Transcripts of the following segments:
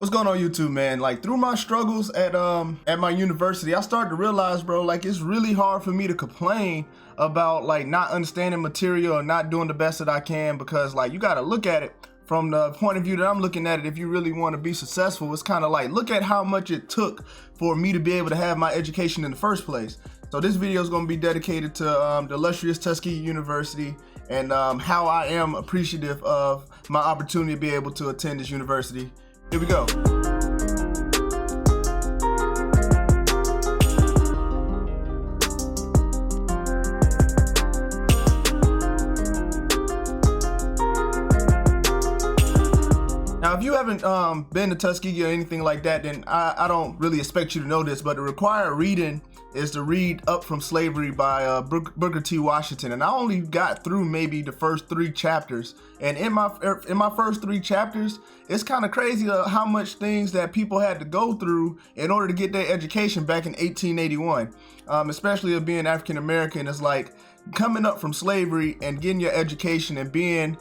What's going on YouTube, man? Like through my struggles at my university, I started to realize, bro, like it's really hard for me to complain about like not understanding material or not doing the best that I can, because like you got to look at it from the point of view that I'm looking at it. If you really want to be successful, it's kind of like, look at how much it took for me to be able to have my education in the first place. So this video is going to be dedicated to the illustrious Tuskegee University and how I am appreciative of my opportunity to be able to attend this university. Here we go. Now, if you haven't been to Tuskegee or anything like that, then I don't really expect you to know this, but the required reading is to read Up From Slavery by Booker T. Washington. And I only got through maybe the first 3 chapters. And in my first 3 chapters, it's kind of crazy how much things that people had to go through in order to get their education back in 1881. Especially of being African American, it's like coming up from slavery and getting your education and being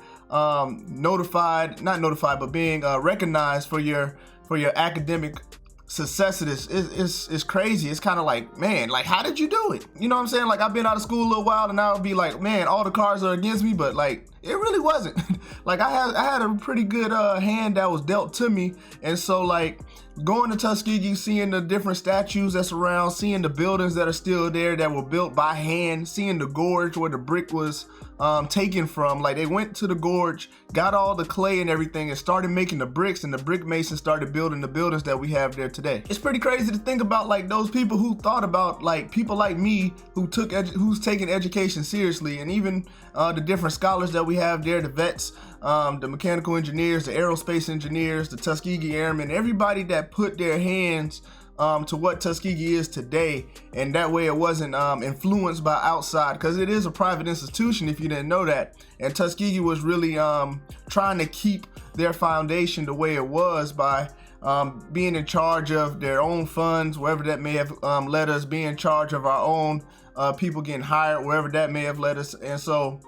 being recognized for your academic success is crazy. It's kind of like, man, like how did you do it? You know what I'm saying? Like I've been out of school a little while and I'll be like, man, all the cards are against me, but like it really wasn't. Like I had a pretty good hand that was dealt to me. And so like going to Tuskegee, seeing the different statues that's around, seeing the buildings that are still there that were built by hand, seeing the gorge where the brick was taken from. Like they went to the gorge, got all the clay and everything and started making the bricks, and the brick masons started building the buildings that we have there today. It's pretty crazy to think about like those people who thought about like people like me who's taking education seriously, and even the different scholars that we have there, the vets, the mechanical engineers, the aerospace engineers, the Tuskegee Airmen, everybody that put their hands to what Tuskegee is today, and that way it wasn't influenced by outside, because it is a private institution if you didn't know that. And Tuskegee was really trying to keep their foundation the way it was by being in charge of their own funds, wherever that may have led us, being in charge of our own people getting hired, wherever that may have led us. And so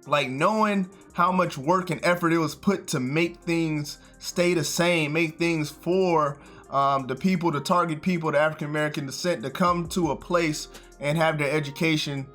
like knowing how much work and effort it was put to make things stay the same, make things for the people, the target people, the African American descent, to come to a place and have their education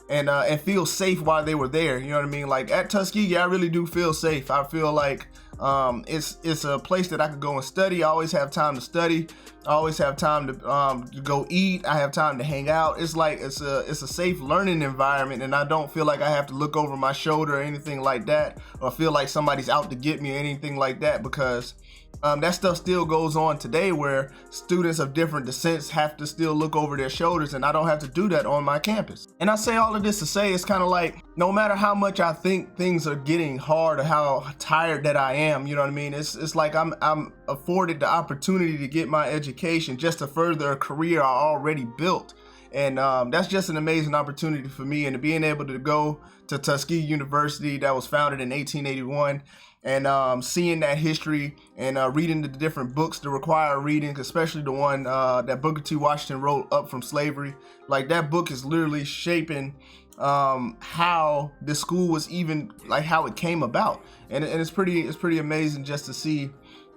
and feel safe while they were there. You know what I mean? Like at Tuskegee, I really do feel safe. I feel like it's a place that I could go and study. I always have time to study. I always have time to go eat. I have time to hang out. It's like it's a safe learning environment, and I don't feel like I have to look over my shoulder or anything like that, or feel like somebody's out to get me or anything like that, because that stuff still goes on today, where students of different descents have to still look over their shoulders, and I don't have to do that on my campus. And I say all of this to say it's kind of like, no matter how much I think things are getting hard or how tired that I am, you know what I mean? It's like I'm afforded the opportunity to get my education just to further a career I already built. And that's just an amazing opportunity for me, and being able to go to Tuskegee University that was founded in 1881, and seeing that history and reading the different books, the required reading, especially the one that Booker T. Washington wrote, Up From Slavery. Like that book is literally shaping how the school was, even like how it came about. And it's pretty amazing just to see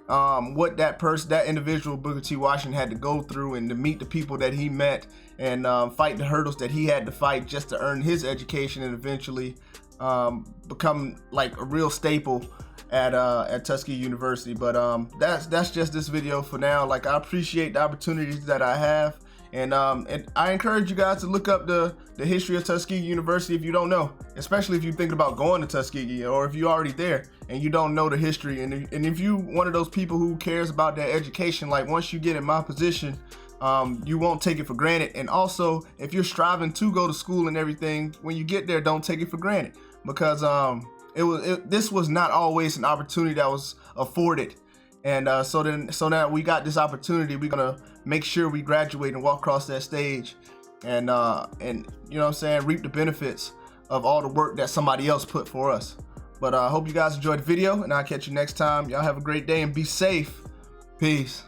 what that individual Booker T. Washington had to go through, and to meet the people that he met, and fight the hurdles that he had to fight just to earn his education, and eventually become like a real staple at Tuskegee University. But that's just this video for now. Like I appreciate the opportunities that I have, and I encourage you guys to look up the history of Tuskegee University if you don't know, especially if you're thinking about going to Tuskegee, or if you're already there and you don't know the history. And if you one of those people who cares about their education, like once you get in my position, you won't take it for granted. And also, if you're striving to go to school and everything, when you get there, don't take it for granted, because this was not always an opportunity that was afforded. And so now we got this opportunity. We're gonna make sure we graduate and walk across that stage, and you know what I'm saying, reap the benefits of all the work that somebody else put for us. But I hope you guys enjoyed the video, and I'll catch you next time. Y'all have a great day and be safe. Peace.